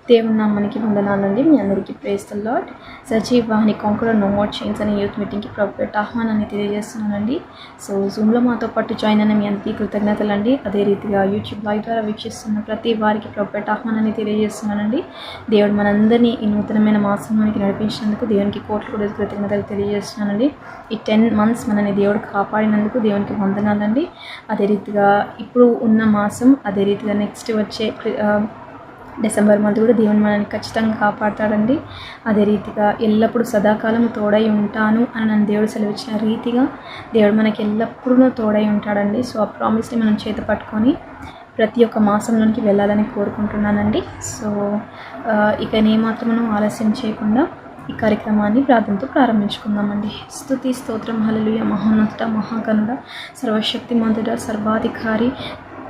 దేవుని నామానికి వందనాలండి. మీ అందరికీ praise the lord. Sajeev Vahini conqueror no more chains అనే యూత్ మీటింగ్కి ప్రభుత్వ ఆహ్వానాన్ని తెలియజేస్తున్నానండి. సో జూమ్లో మాతో పాటు జాయిన్ అయిన మీ అందరికీ కృతజ్ఞతలండి. అదే రీతిగా యూట్యూబ్ లైవ్ ద్వారా వీక్షిస్తున్న ప్రతి వారికి ప్రభుత్వ ఆహ్వానాన్ని తెలియజేస్తున్నానండి. దేవుడు మనందరినీ ఈ నూతనమైన మాసంలోనికి నడిపించినందుకు దేవునికి కోట్ల కూడా కృతజ్ఞతలు తెలియజేస్తున్నానండి. ఈ 10 months మనని దేవుడు కాపాడినందుకు దేవునికి వందనాలండి. అదే రీతిగా ఇప్పుడు ఉన్న మాసం, అదే రీతిగా నెక్స్ట్ వచ్చే డిసెంబర్ మంత్ కూడా దేవుని మనల్ని ఖచ్చితంగా కాపాడతాడండి. అదే రీతిగా ఎల్లప్పుడూ సదాకాలం తోడై ఉంటాను అని నన్ను దేవుడు సెలవిచ్చిన రీతిగా దేవుడు మనకి ఎల్లప్పుడూ తోడై ఉంటాడండి. సో ఆ ప్రామిస్ని మనం చేత పట్టుకొని ప్రతి ఒక్క మాసంలోనికి వెళ్ళాలని కోరుకుంటున్నానండి. సో ఇక ఏమాత్రమూ ఆలస్యం చేయకుండా ఈ కార్యక్రమాన్ని ప్రార్థనతో ప్రారంభించుకుందామండి. స్తుతి స్తోత్రం హల్లెలూయా. మహోన్నత మహాగణుడ సర్వశక్తిమంతుడ సర్వాధికారి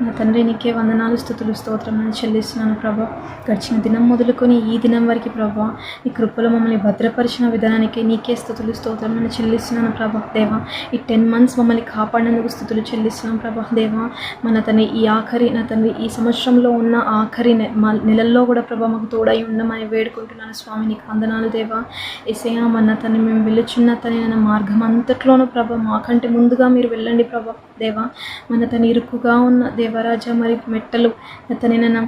నా తండ్రి, నీకే వందనాలు స్తుతులు స్తోత్రం చెల్లిస్తున్నాను ప్రభా. గడిచిన దినం మొదలుకొని ఈ దినం వరకు ప్రభా నీ కృపలో మమ్మల్ని భద్రపరిచిన విధానానికి నీకే స్తుతులు స్తోత్రం చెల్లిస్తున్నాను ప్రభా. దేవా, ఈ 10 months మమ్మల్ని కాపాడినందుకు స్తుతులు చెల్లిస్తున్నాం ప్రభా. దేవా, మన తండ్రి ఈ ఆఖరి నా తండ్రి ఈ సంవత్సరంలో ఉన్న ఆఖరి నెలల్లో కూడా ప్రభా మాకు తోడై ఉండమని వేడుకుంటున్నాను స్వామి. నీకు వందనాలు దేవా. యేసయ్యా, మన తండ్రి మేము వెళ్ళుచున్న తన మార్గం అంతట్లోనూ ప్రభా మాకంటే ముందుగా మీరు వెళ్ళండి ప్రభా. దేవా, మన తన ఇరుకుగా ఉన్న దేవరాజా మరి మెట్టలు అతనైనా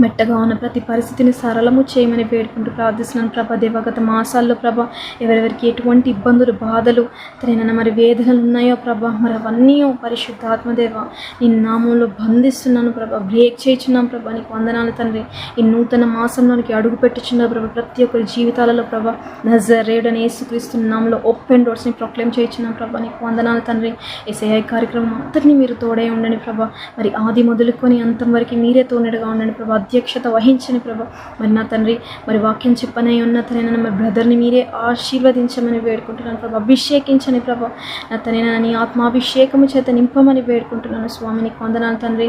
మెట్టగా ఉన్న ప్రతి పరిస్థితిని సరళము చేయమని వేడుకుంటూ ప్రార్థిస్తున్నాను ప్రభా. దేవ, గత మాసాల్లో ప్రభా ఎవరెవరికి ఎటువంటి ఇబ్బందులు బాధలు తనైనా మరి వేదనలు ఉన్నాయో ప్రభా, మరి అవన్నీ పరిశుద్ధాత్మదేవ నీ నామంలో బంధిస్తున్నాను ప్రభా. బ్రేక్ చేయించున్నాం ప్రభా. నీకు వందనాలు తండ్రి. ఈ నూతన మాసంలోనికి అడుగు పెట్టుచున్న ప్రభా ప్రతి ఒక్కరి జీవితాలలో ప్రభా నజరేయుడైన యేసుక్రీస్తు నామంలో ఓపెన్ డోర్స్ని ప్రొక్లెయిమ్ చేయించున్నాం ప్రభా. నీకు వందనాలు తండ్రి. యేసయ్య కార్యక్రమం అంతటినీ మీరు తోడే ఉండండి ప్రభా. మరి ఆది మొదలుకొని అంతం వరకు మీరే తోడుగా ఉండండి ప్రభా. అధ్యక్షత వహించని ప్రభా. మరి నా తండ్రి మరి వాక్యం చెప్పనే ఉన్న తనైనా మరి బ్రదర్ని మీరే ఆశీర్వదించమని వేడుకుంటున్నాను ప్రభా. అభిషేకించని ప్రభా. నా తనైనా నీ ఆత్మాభిషేకము చేత నింపమని వేడుకుంటున్నాను స్వామి. నీకు వందనాలు తండ్రి.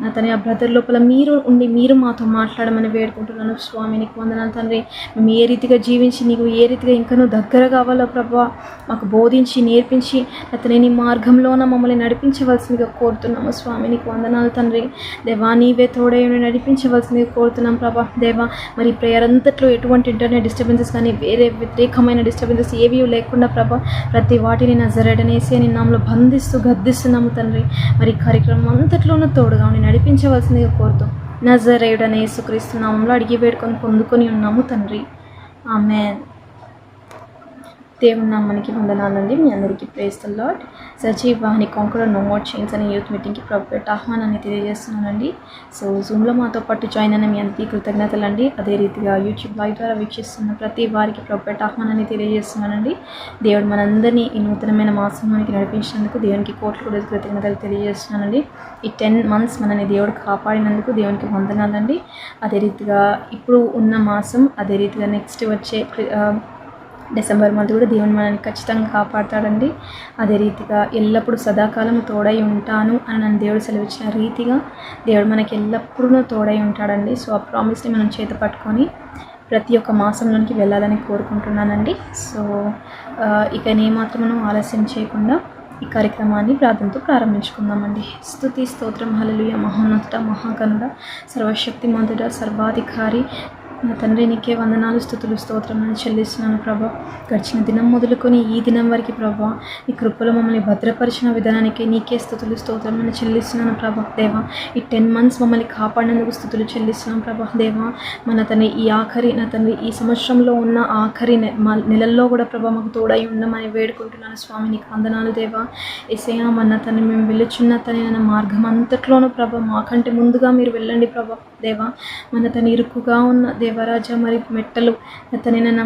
నా తన ఆ బ్రదర్ లోపల మీరు ఉండి మీరు మాతో మాట్లాడమని వేడుకుంటున్నాను స్వామి. నీకు వందనాలు తండ్రి. మేము ఏ రీతిగా జీవించి నీకు ఏ రీతిగా ఇంకా నువ్వు దగ్గర కావాలో ప్రభా మాకు బోధించి నేర్పించి అతని నీ మార్గంలోన మమ్మల్ని నడిపించవలసిందిగా కోరుతున్నాము స్వామి. నీకు వందనాలు తండ్రి. దేవా, నీవే తోడై నడిపించవలసిందిగా కోరుతున్నాం ప్రభా. దేవా, మరి ప్రేయర్ అంతట్లో ఎటువంటి ఇంటర్నెట్ డిస్టర్బెన్సెస్ కానీ వేరే వ్యతిరేకమైన డిస్టర్బెన్సెస్ ఏవి లేకుండా ప్రభా ప్రతి వాటిని నజరేయుడనేసి నీ నామములో బంధిస్తూ గద్దిస్తున్నాము తండ్రి. మరి కార్యక్రమం అంతట్లోనూ తోడుగా ఉండి నడిపించవలసిందిగా కోరుతూ నజరేయుడనే యేసుక్రీస్తు నామములో అడిగి వేడుకొని పొందుకొని ఉన్నాము తండ్రి. ఆమేన్. దేవుని నామానికి వందనాలండి. మీ అందరికీ praise the lord. Sajeev Vahini conqueror no more chains అనే యూత్ మీటింగ్కి ప్రభుత్వ ఆహ్వానాన్ని తెలియజేస్తున్నానండి. సో జూమ్లో మాతో పాటు జాయిన్ అయిన మీ అందరికీ కృతజ్ఞతలండి. అదే రీతిగా యూట్యూబ్ లైవ్ ద్వారా వీక్షిస్తున్న ప్రతి వారికి ప్రభుత్వ ఆహ్వానాన్ని తెలియజేస్తున్నానండి. దేవుడు మనందరినీ ఈ నూతనమైన మాసంలోనికి నడిపించినందుకు దేవునికి కోట్ల కూడా కృతజ్ఞతలు తెలియజేస్తున్నానండి. ఈ 10 months మనని దేవుడు కాపాడినందుకు దేవునికి వందనాలండి. అదే రీతిగా ఇప్పుడు ఉన్న మాసం, అదే రీతిగా నెక్స్ట్ వచ్చే డిసెంబర్ మంత్ కూడా దేవుని మనల్ని ఖచ్చితంగా కాపాడతాడండి. అదే రీతిగా ఎల్లప్పుడూ సదాకాలం తోడై ఉంటాను అని నన్ను దేవుడు సెలవిచ్చిన రీతిగా దేవుడు మనకి ఎల్లప్పుడూ తోడై ఉంటాడండి. సో ఆ ప్రామిస్ని మనం చేత పట్టుకొని ప్రతి ఒక్క మాసంలోనికి వెళ్ళాలని కోరుకుంటున్నానండి. సో ఇక ఏమాత్రమూ ఆలస్యం చేయకుండా ఈ కార్యక్రమాన్ని ప్రార్థనతో ప్రారంభించుకుందామండి. స్తుతి స్తోత్రం హల్లెలూయా. మహోన్నత మహాగణుడ సర్వశక్తిమంతుడ సర్వాధికారి నా తండ్రి, నీకే వందనాలు స్తుతులు స్తోత్రం చెల్లిస్తున్నాను ప్రభా. గడిచిన దినం మొదలుకొని ఈ దినం వరకు ప్రభా నీ కృపలో మమ్మల్ని భద్రపరిచిన విధానానికి నీకే స్తుతులు స్తోత్రం చెల్లిస్తున్నాను ప్రభా. దేవా, ఈ 10 months మమ్మల్ని కాపాడినందుకు స్తుతులు చెల్లిస్తున్నాం ప్రభా. దేవా, మన తండ్రి ఈ ఆఖరి నా తండ్రి ఈ సంవత్సరంలో ఉన్న ఆఖరి నెలల్లో కూడా ప్రభా మాకు తోడై ఉండమని వేడుకుంటున్నాను స్వామి. నీకు వందనాలు దేవా. యేసయ్యా, మన తండ్రి మేము వెళ్ళుచున్న తన మార్గం అంతట్లోనూ ప్రభా మాకంటే ముందుగా మీరు వెళ్ళండి ప్రభా. దేవా, మన తన ఇరుకుగా ఉన్న దేవరాజా మరి మెట్టలు అతనైనా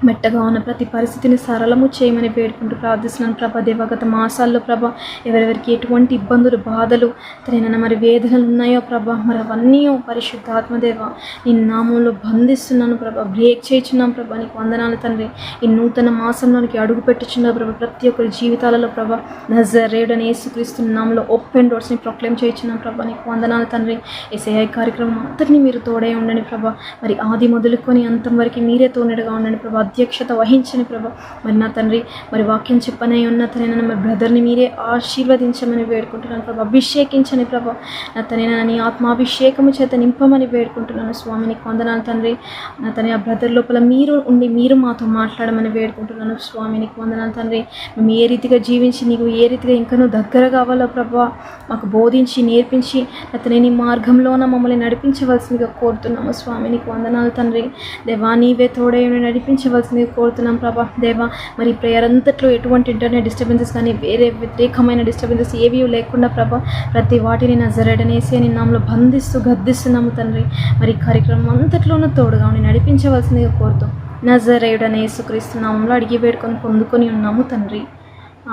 మెట్టగా ఉన్న ప్రతి పరిస్థితిని సరళము చేయమని వేడుకుంటూ ప్రార్థిస్తున్నాను ప్రభా. దేవ, గత మాసాల్లో ప్రభా ఎవరెవరికి ఎటువంటి ఇబ్బందులు బాధలు తనైనా మరి వేదనలు ఉన్నాయో ప్రభా, మరి అవన్నీ పరిశుద్ధాత్మదేవ నీ నామంలో బంధిస్తున్నాను ప్రభా. బ్రేక్ చేయించున్నాం ప్రభా. నీకు వందనాలు తండ్రి. ఈ నూతన మాసంలోనికి అడుగు పెట్టుచున్న ప్రభా ప్రతి ఒక్కరి జీవితాలలో ప్రభా నజరేయుడైన యేసుక్రీస్తు నామంలో ఓపెన్ డోర్స్ని ప్రొక్లెయిమ్ చేయించున్నాం ప్రభా. నీకు వందనాలు తండ్రి. యేసయ్య కార్యక్రమం అంతటినీ మీరు తోడే ఉండండి ప్రభా. మరి ఆది మొదలుకొని అంతం వరకు మీరే తోడుగా ఉండండి ప్రభా. అధ్యక్షత వహించని ప్రభా. మరి నా తండ్రి మరి వాక్యం చెప్పనే ఉన్న తనైనా మరి బ్రదర్ని మీరే ఆశీర్వదించమని వేడుకుంటున్నాను ప్రభా. అభిషేకించని ప్రభా. నా తనైనా నీ ఆత్మాభిషేకము చేత నింపమని వేడుకుంటున్నాను స్వామి. నీకు వందనాలు తండ్రి. నా తన ఆ బ్రదర్ లోపల మీరు ఉండి మీరు మాతో మాట్లాడమని వేడుకుంటున్నాను స్వామి. నీకు వందనాలు తండ్రి. మేము ఏ రీతిగా జీవించి నీకు ఏ రీతిగా ఇంకా నువ్వు దగ్గర కావాలో ప్రభా మాకు బోధించి నేర్పించి అతని నీ మార్గంలోన మమ్మల్ని నడిపించవలసిందిగా కోరుతున్నాము స్వామి. నీకు వందనాలు తండ్రి. దేవా నీవే తోడై నడిపించవలసిందిగా కోరుతున్నాం ప్రభా. దేవా మరి ప్రేయర్ అంతట్లో ఎటువంటి ఇంటర్నెట్ డిస్టర్బెన్సెస్ కానీ వేరే వ్యతిరేకమైన డిస్టర్బెన్సెస్ ఏవీ లేకుండా ప్రభా ప్రతి వాటిని నజరేడనేసి అని నామలో బంధిస్తూ గద్దిస్తున్నాము తండ్రి. మరి కార్యక్రమం అంతట్లోనూ తోడుగా ఉండి నడిపించవలసిందిగా కోరుతూ నజరేయుడనే యేసుక్రీస్తు నామంలో అడిగి వేడుకొని పొందుకొని ఉన్నాము తండ్రి.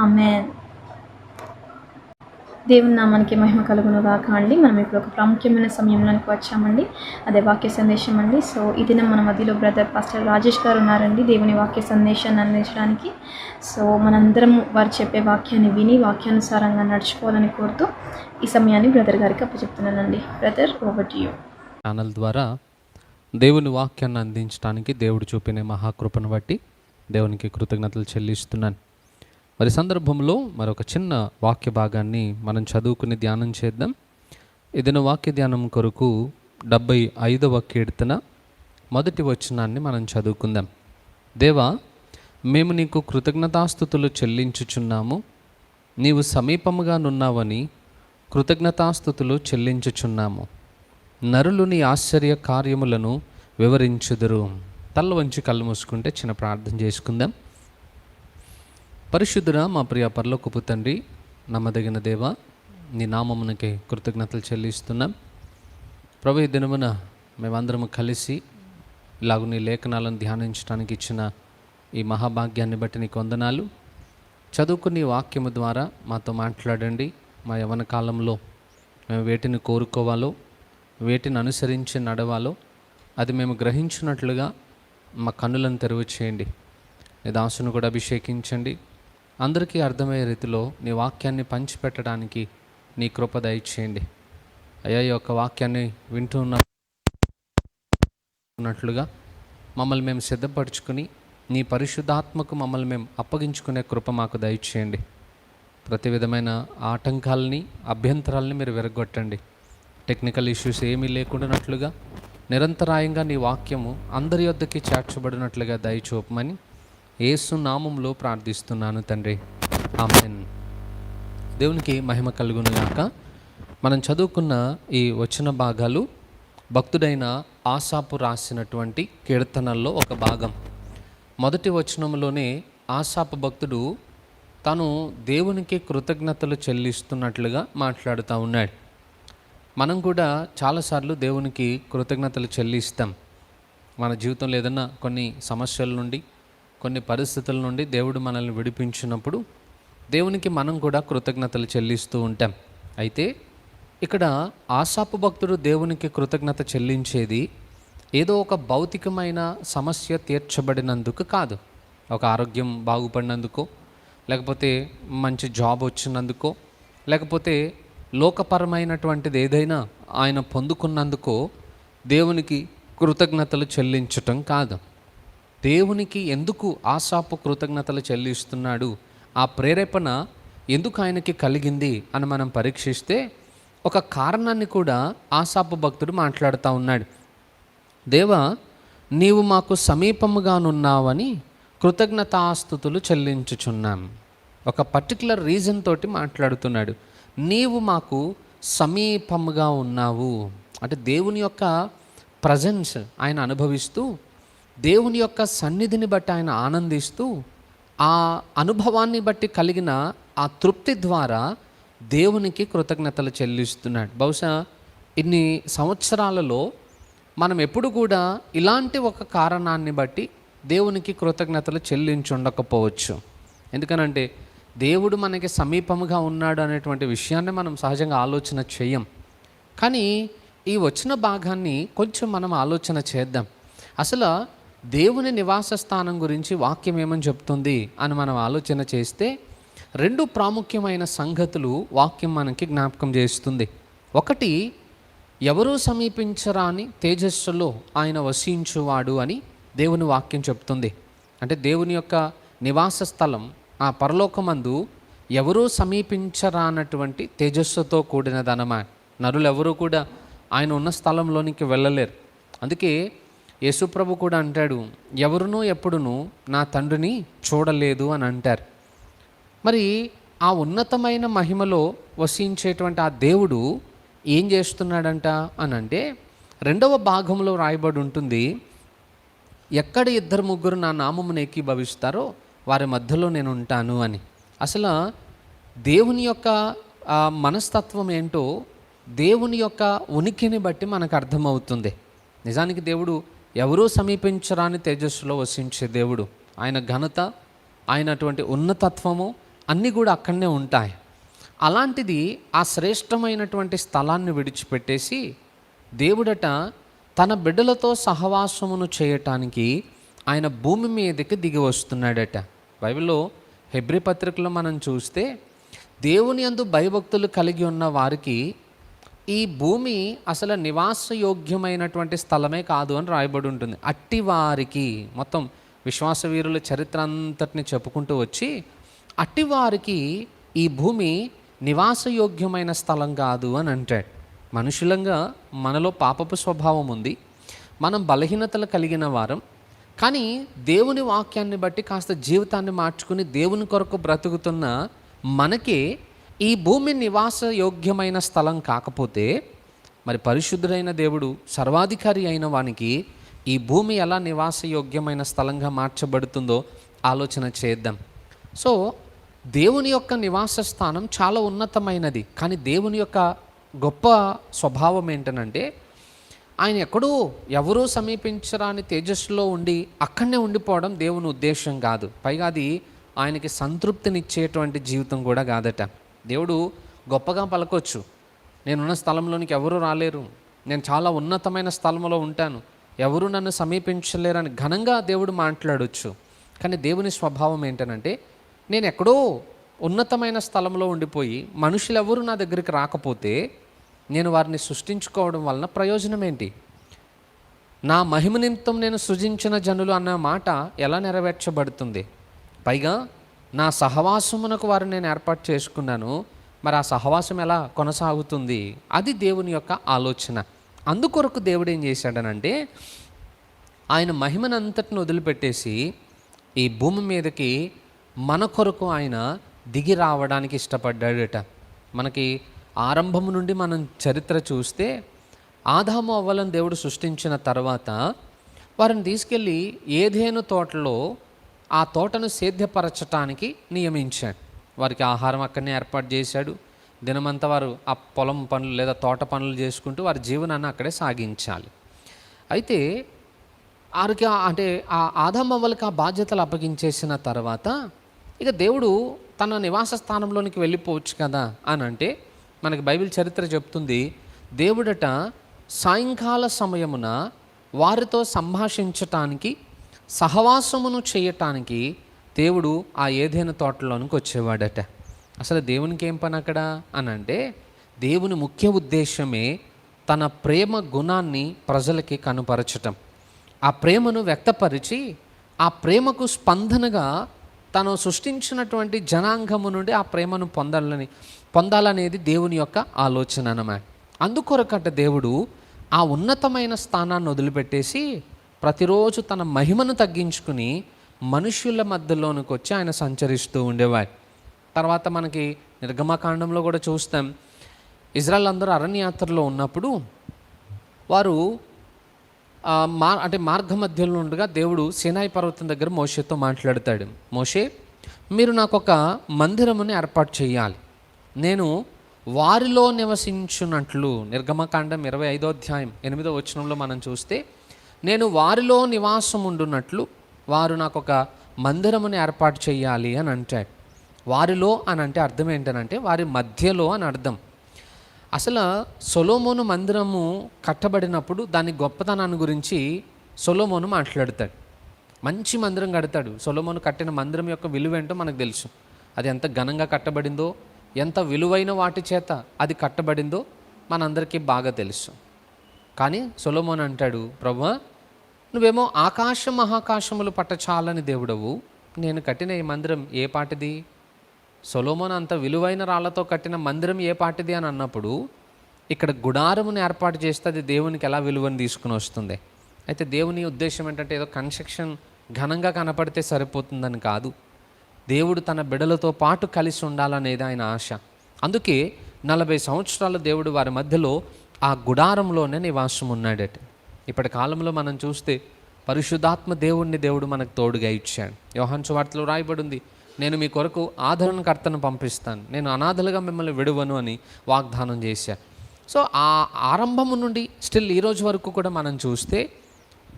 ఆమేన్. దేవుని నామానికి మహిమ కలుగును గాక అండి. మనం ఇప్పుడు ఒక ప్రాముఖ్యమైన సమయంలోనికి వచ్చామండి. అదే వాక్య సందేశం అండి. సో ఈ దినం మన మధ్యలో బ్రదర్ పాస్టర్ రాజేష్ గారు ఉన్నారండి దేవుని వాక్య సందేశాన్ని అందించడానికి. సో మనందరం వారు చెప్పే వాక్యాన్ని విని వాక్యానుసారంగా నడుచుకోవాలని కోరుతూ ఈ సమయాన్ని బ్రదర్ గారికి అప్పచెప్తున్నానండి. Brother, over to you. Channel ద్వారా దేవుని వాక్యాన్ని అందించడానికి దేవుడు చూపిన మహాకృపను బట్టి దేవునికి కృతజ్ఞతలు చెల్లిస్తున్నాను. మరి సందర్భంలో మరొక చిన్న వాక్య భాగాన్ని మనం చదువుకుని ధ్యానం చేద్దాం. ఏదైనా వాక్య ధ్యానం కొరకు 75వ కీర్తన మొదటి వచనాన్ని మనం చదువుకుందాం. దేవా, మేము నీకు కృతజ్ఞతాస్తుతులు చెల్లించుచున్నాము, నీవు సమీపముగా నున్నావని కృతజ్ఞతాస్తుతులు చెల్లించుచున్నాము. నరులు నీ ఆశ్చర్య కార్యములను వివరించుదురు. తల్ల వంచి కళ్ళు మూసుకుంటే చిన్న ప్రార్థన చేసుకుందాం. పరిశుద్ధుడా మా ప్రియ పరలోకపు తండ్రి, నమ్మదగిన దేవా, నీ నామమునకి కృతజ్ఞతలు చెల్లిస్తున్నాం ప్రభు. ఈ దినమున మేమందరము కలిసి ఇలాగ నీ లేఖనాలను ధ్యానించడానికి ఇచ్చిన ఈ మహాభాగ్యాన్ని బట్టి నీకు వందనాలు. చదువుకుని వాక్యము ద్వారా మాతో మాట్లాడండి. మా యవ్వన కాలంలో మేము వేటిని కోరుకోవాలో, వేటిని అనుసరించి నడవాలో అది మేము గ్రహించినట్లుగా మా కన్నులను తెరువు చేయండి. నీ దాసును కూడా అభిషేకించండి. అందరికీ అర్థమయ్యే రీతిలో నీ వాక్యాన్ని పంచిపెట్టడానికి నీ కృప దయచేయండి అయ్యా. ఈ యొక్క వాక్యాన్ని వింటున్నట్లుగా మమ్మల్ని మేము సిద్ధపరచుకుని నీ పరిశుద్ధాత్మకు మమ్మల్ని మేము అప్పగించుకునే కృప మాకు దయచేయండి. ప్రతి విధమైన ఆటంకాలని, అభ్యంతరాలని మీరు విరగొట్టండి. టెక్నికల్ ఇష్యూస్ ఏమీ లేకుండానట్లుగా నిరంతరాయంగా నీ వాక్యము అందరి యొద్దకి చేర్చబడినట్లుగా దయచూపమని యేసు నామములో ప్రార్థిస్తున్నాను తండ్రి. ఆమేన్. దేవునికి మహిమ కలుగును గాక. మనం చదువుకున్న ఈ వచన భాగాలు భక్తుడైన ఆసాపు రాసినటువంటి కీర్తనల్లో ఒక భాగం. మొదటి వచనంలోనే ఆసాపు భక్తుడు తాను దేవునికి కృతజ్ఞతలు చెల్లిస్తున్నట్లుగా మాట్లాడుతూ ఉన్నాడు. మనం కూడా చాలాసార్లు దేవునికి కృతజ్ఞతలు చెల్లిస్తాం. మన జీవితంలో ఏదైనా కొన్ని సమస్యల నుండి, కొన్ని పరిస్థితుల నుండి దేవుడు మనల్ని విడిపించినప్పుడు దేవునికి మనం కూడా కృతజ్ఞతలు చెల్లిస్తూ ఉంటాం. అయితే ఇక్కడ ఆసాపు భక్తుడు దేవునికి కృతజ్ఞత చెల్లించేది ఏదో ఒక భౌతికమైన సమస్య తీర్చబడినందుకు కాదు. ఒక ఆరోగ్యం బాగుపడినందుకో, లేకపోతే మంచి జాబ్ వచ్చినందుకో, లేకపోతే లోకపరమైనటువంటిది ఏదైనా ఆయన పొందుకున్నందుకో దేవునికి కృతజ్ఞతలు చెల్లించటం కాదు. దేవునికి ఎందుకు ఆసాపు కృతజ్ఞతలు చెల్లిస్తున్నాడు, ఆ ప్రేరేపణ ఎందుకు ఆయనకి కలిగింది అని మనం పరీక్షిస్తే ఒక కారణాన్ని కూడా ఆసాపు భక్తుడు మాట్లాడుతూ ఉన్నాడు. దేవా, నీవు మాకు సమీపముగానున్నావని కృతజ్ఞతాస్తుతులు చెల్లించుచున్నాం. ఒక పర్టికులర్ రీజన్ తోటి మాట్లాడుతున్నాడు. నీవు మాకు సమీపముగా ఉన్నావు అంటే దేవుని యొక్క ప్రజెన్స్ ఆయన అనుభవిస్తూ, దేవుని యొక్క సన్నిధిని బట్టి ఆయన ఆనందిస్తూ, ఆ అనుభవాన్ని బట్టి కలిగిన ఆ తృప్తి ద్వారా దేవునికి కృతజ్ఞతలు చెల్లిస్తున్నాడు. బహుశా ఇన్ని సంవత్సరాలలో మనం ఎప్పుడు కూడా ఇలాంటి ఒక కారణాన్ని బట్టి దేవునికి కృతజ్ఞతలు చెల్లించుండకపోవచ్చు. ఎందుకనంటే దేవుడు మనకి సమీపముగా ఉన్నాడు అనేటువంటి విషయాన్ని మనం సహజంగా ఆలోచన చేయం. కానీ ఈ వచ్చిన భాగాన్ని కొంచెం మనం ఆలోచన చేద్దాం. అసలు దేవుని నివాస స్థానం గురించి వాక్యం ఏమని చెప్తుంది అని మనం ఆలోచన చేస్తే రెండు ప్రాముఖ్యమైన సంగతులు వాక్యం మనకి జ్ఞాపకం చేస్తుంది. ఒకటి, ఎవరూ సమీపించరాని తేజస్సులో ఆయన వసించువాడు అని దేవుని వాక్యం చెప్తుంది. అంటే దేవుని యొక్క నివాస స్థలం ఆ పరలోకమందు ఎవరూ సమీపించరానటువంటి తేజస్సుతో కూడినదనమా. నరులు ఎవరూ కూడా ఆయన ఉన్న స్థలంలోనికి వెళ్ళలేరు. అందుకే యేసుప్రభు కూడా అంటాడు, ఎవరునూ ఎప్పుడునూ నా తండ్రిని చూడలేదు అని అంటారు. మరి ఆ ఉన్నతమైన మహిమలో వసించేటువంటి ఆ దేవుడు ఏం చేస్తున్నాడంట అని అంటే 2వ భాగంలో రాయబడి ఉంటుంది, ఎక్కడ 2-3 నా నామమును ఏకీభవిస్తారో వారి మధ్యలో నేను ఉంటాను అని. అసలు దేవుని యొక్క మనస్తత్వం ఏంటో దేవుని యొక్క ఉనికిని బట్టి మనకు అర్థమవుతుంది. నిజానికి దేవుడు ఎవరూ సమీపించరాని తేజస్సులో వసించే దేవుడు. ఆయన ఘనత, ఆయన అటువంటి ఉన్నతత్వము అన్నీ కూడా అక్కడనే ఉంటాయి. అలాంటిది ఆ శ్రేష్టమైనటువంటి స్థలాన్ని విడిచిపెట్టేసి దేవుడట తన బిడ్డలతో సహవాసమును చేయటానికి ఆయన భూమి మీదకి దిగి వస్తున్నాడట. బైబిల్లో హెబ్రీ పత్రికలో మనం చూస్తే దేవుని యందు భయభక్తులు కలిగి ఉన్న వారికి ఈ భూమి అసలు నివాసయోగ్యమైనటువంటి స్థలమే కాదు అని రాయబడి ఉంటుంది. అట్టి వారికి మొత్తం విశ్వాసవీరుల చరిత్ర అంతటిని చెప్పుకుంటూ వచ్చి అట్టి వారికి ఈ భూమి నివాసయోగ్యమైన స్థలం కాదు అని అంటాడు. మనుషులంగా మనలో పాపపు స్వభావం ఉంది, మనం బలహీనతలు కలిగిన వారం. కానీ దేవుని వాక్యాన్ని బట్టి కాస్త జీవితాన్ని మార్చుకుని దేవుని కొరకు బ్రతుకుతున్న మనకే ఈ భూమి నివాసయోగ్యమైన స్థలం కాకపోతే మరి పరిశుద్ధుడైన దేవుడు సర్వాధికారి అయిన వానికి ఈ భూమి ఎలా నివాసయోగ్యమైన స్థలంగా మార్చబడుతుందో ఆలోచన చేద్దాం. సో దేవుని యొక్క నివాస స్థానం చాలా ఉన్నతమైనది. కానీ దేవుని యొక్క గొప్ప స్వభావం ఏంటనంటే ఆయన ఎక్కడో ఎవరూ సమీపించరాని తేజస్సులో ఉండి అక్కడనే ఉండిపోవడం దేవుని ఉద్దేశం కాదు. పైగా అది ఆయనకి సంతృప్తినిచ్చేటువంటి జీవితం కూడా కాదట. దేవుడు గొప్పగా పలకొచ్చు, నేనున్న స్థలంలోనికి ఎవరూ రాలేరు, నేను చాలా ఉన్నతమైన స్థలంలో ఉంటాను, ఎవరు నన్ను సమీపించలేరని ఘనంగా దేవుడు మాట్లాడొచ్చు. కానీ దేవుని స్వభావం ఏంటనంటే నేను ఎక్కడో ఉన్నతమైన స్థలంలో ఉండిపోయి మనుషులు ఎవరు నా దగ్గరికి రాకపోతే నేను వారిని సృష్టించుకోవడం వలన ప్రయోజనం ఏంటి? నా మహిమ నిమిత్తం నేను సృజించిన జనులు అన్న మాట ఎలా నెరవేర్చబడుతుంది? పైగా నా సహవాసమునకు వారు నేను ఏర్పాటు చేసుకున్నాను, మరి ఆ సహవాసం ఎలా కొనసాగుతుంది? అది దేవుని యొక్క ఆలోచన. అందుకొరకు దేవుడు ఏం చేశాడనంటే ఆయన మహిమనంతటిని వదిలిపెట్టేసి ఈ భూమి మీదకి మన కొరకు ఆయన దిగి రావడానికి ఇష్టపడ్డాడట. మనకి ఆరంభం నుండి మనం చరిత్ర చూస్తే ఆదాము అవ్వలను దేవుడు సృష్టించిన తర్వాత వారిని తీసుకెళ్ళి ఏదేను తోటలో ఆ తోటను సేద్యపరచటానికి నియమించాడు. వారికి ఆహారం అక్కడనే ఏర్పాటు చేశాడు. దినమంతా వారు ఆ పొలం పనులు లేదా తోట పనులు చేసుకుంటూ వారి జీవనాన్ని అక్కడే సాగించాలి. అయితే వారికి అంటే ఆ ఆదాము అవ్వలకు ఆ బాధ్యతలు అప్పగించేసిన తర్వాత ఇక దేవుడు తన నివాస స్థానంలోనికి వెళ్ళిపోవచ్చు కదా అని అంటే మనకి బైబిల్ చరిత్ర చెప్తుంది, దేవుడట సాయంకాల సమయమున వారితో సంభాషించటానికి సహవాసమును చేయటానికి దేవుడు ఆ ఏదైనా తోటలోనికి వచ్చేవాడట. అసలు దేవునికి ఏం పని అక్కడ అని అంటే దేవుని ముఖ్య ఉద్దేశమే తన ప్రేమ గుణాన్ని ప్రజలకి కనుపరచటం, ఆ ప్రేమను వ్యక్తపరిచి ఆ ప్రేమకు స్పందనగా తను సృష్టించినటువంటి జనాంగము నుండి ఆ ప్రేమను పొందాలనేది దేవుని యొక్క ఆలోచన అన్నమాట. అందుకొరకట దేవుడు ఆ ఉన్నతమైన స్థానాన్ని వదిలిపెట్టేసి ప్రతిరోజు తన మహిమను తగ్గించుకుని మనుష్యుల మధ్యలోనికి వచ్చి ఆయన సంచరిస్తూ ఉండేవాడు. తర్వాత మనకి నిర్గమకాండంలో కూడా చూస్తాం, ఇజ్రాయెల్ అందరూ అరణ్యయాత్రలో ఉన్నప్పుడు వారు మార్గ మధ్యలో ఉండగా దేవుడు సీనాయి పర్వతం దగ్గర మోషేతో మాట్లాడతాడు. మోషే, మీరు నాకు ఒక మందిరముని ఏర్పాటు చేయాలి, నేను వారిలో నివసించున్నట్లు. నిర్గమకాండం 25వ అధ్యాయం 8వ వచనంలో మనం చూస్తే నేను వారిలో నివాసం ఉండున్నట్లు వారు నాకు ఒక మందిరముని ఏర్పాటు చేయాలి అని అంటాడు. వారిలో అని అంటే అర్థం ఏంటనంటే వారి మధ్యలో అని అర్థం. అసలు సొలొమోను మందిరము కట్టబడినప్పుడు దాని గొప్పతనాన్ని గురించి సొలొమోను మాట్లాడతాడు. మంచి మందిరం కడతాడు. సొలొమోను కట్టిన మందిరం యొక్క విలువ ఏంటో మనకు తెలుసు. అది ఎంత ఘనంగా కట్టబడిందో, ఎంత విలువైన వాటి చేత అది కట్టబడిందో మనందరికీ బాగా తెలుసు. కానీ సొలొమోను అంటాడు, ప్రభువా నువ్వేమో ఆకాశ మహాకాశములు పట్టచాలని దేవుడవు, నేను కట్టిన ఈ మందిరం ఏ పాటిది? సొలొమోను అంత విలువైన రాళ్లతో కట్టిన మందిరం ఏ పాటిది అని అన్నప్పుడు, ఇక్కడ గుడారమును ఏర్పాటు చేస్తే అది దేవునికి ఎలా విలువని తీసుకుని వస్తుంది? అయితే దేవుని ఉద్దేశం ఏంటంటే ఏదో కన్స్ట్రక్షన్ ఘనంగా కనపడితే సరిపోతుందని కాదు, దేవుడు తన బిడలతో పాటు కలిసి ఉండాలనేది ఆయన ఆశ. అందుకే 40 సంవత్సరాలు దేవుడు వారి మధ్యలో ఆ గుడారంలోనే నివాసం ఉన్నాడట. ఇప్పటి కాలంలో మనం చూస్తే పరిశుద్ధాత్మ దేవుణ్ణి దేవుడు మనకు తోడుగా ఇచ్చాడు. యోహాను సువార్తలో రాయబడింది, నేను మీ కొరకు ఆదరణకర్తను పంపిస్తాను, నేను అనాథలుగా మిమ్మల్ని విడువను అని వాగ్దానం చేశాను. సో ఆ ఆరంభము నుండి స్టిల్ ఈరోజు వరకు కూడా మనం చూస్తే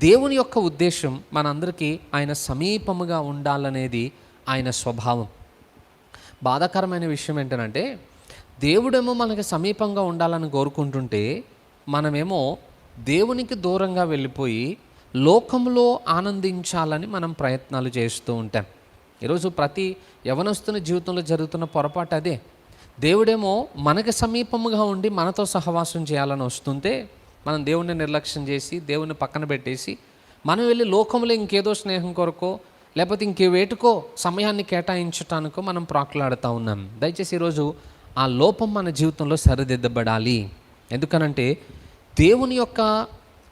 దేవుని యొక్క ఉద్దేశం మనందరికీ ఆయన సమీపముగా ఉండాలనేది ఆయన స్వభావం. బాధాకరమైన విషయం ఏంటంటే దేవుడేమో మనకి సమీపంగా ఉండాలని కోరుకుంటుంటే మనమేమో దేవునికి దూరంగా వెళ్ళిపోయి లోకంలో ఆనందించాలని మనం ప్రయత్నాలు చేస్తూ ఉంటాం. ఈరోజు ప్రతి యవనస్తుని జీవితంలో జరుగుతున్న పొరపాటు అదే. దేవుడేమో మనకి సమీపముగా ఉండి మనతో సహవాసం చేయాలని వస్తుంటే మనం దేవుణ్ణి నిర్లక్ష్యం చేసి దేవుణ్ణి పక్కన పెట్టేసి మనం వెళ్ళి లోకంలో ఇంకేదో స్నేహం కొరకో లేకపోతే ఇంకేవేటుకో సమయాన్ని కేటాయించటానికో మనం ప్రాకులాడుతూ ఉన్నాం. దయచేసి ఈరోజు ఆ లోపం మన జీవితంలో సరిదిద్దబడాలి. ఎందుకనంటే దేవుని యొక్క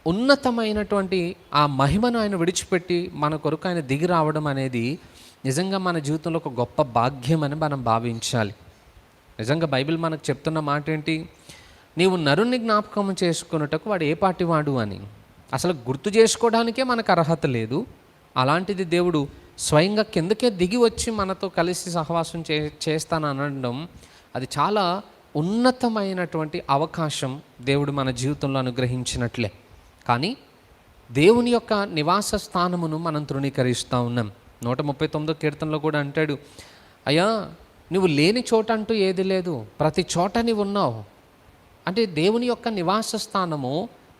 ఉన్నతమైనటువంటి ఆ మహిమను ఆయన విడిచిపెట్టి మన కొరకు ఆయన దిగి రావడం అనేది నిజంగా మన జీవితంలో ఒక గొప్ప భాగ్యం అని మనం భావించాలి. నిజంగా బైబిల్ మనకు చెప్తున్న మాట ఏంటి? నీవు నరుని జ్ఞాపకం చేసుకున్నటకు వాడు ఏ పాటి వాడు అని అసలు గుర్తు చేసుకోవడానికే మనకు అర్హత లేదు. అలాంటిది దేవుడు స్వయంగా కిందకే దిగి వచ్చి మనతో కలిసి సహవాసం చేస్తాననడం అది చాలా ఉన్నతమైనటువంటి అవకాశం దేవుడు మన జీవితంలో అనుగ్రహించినట్లే. కానీ దేవుని యొక్క నివాస స్థానమును మనం తృణీకరిస్తూ ఉన్నాం. 139 కీర్తనలో కూడా అంటాడు, అయ్యా నువ్వు లేని చోట అంటూ ఏది లేదు, ప్రతి చోట నీవు ఉన్నావు. అంటే దేవుని యొక్క నివాస స్థానము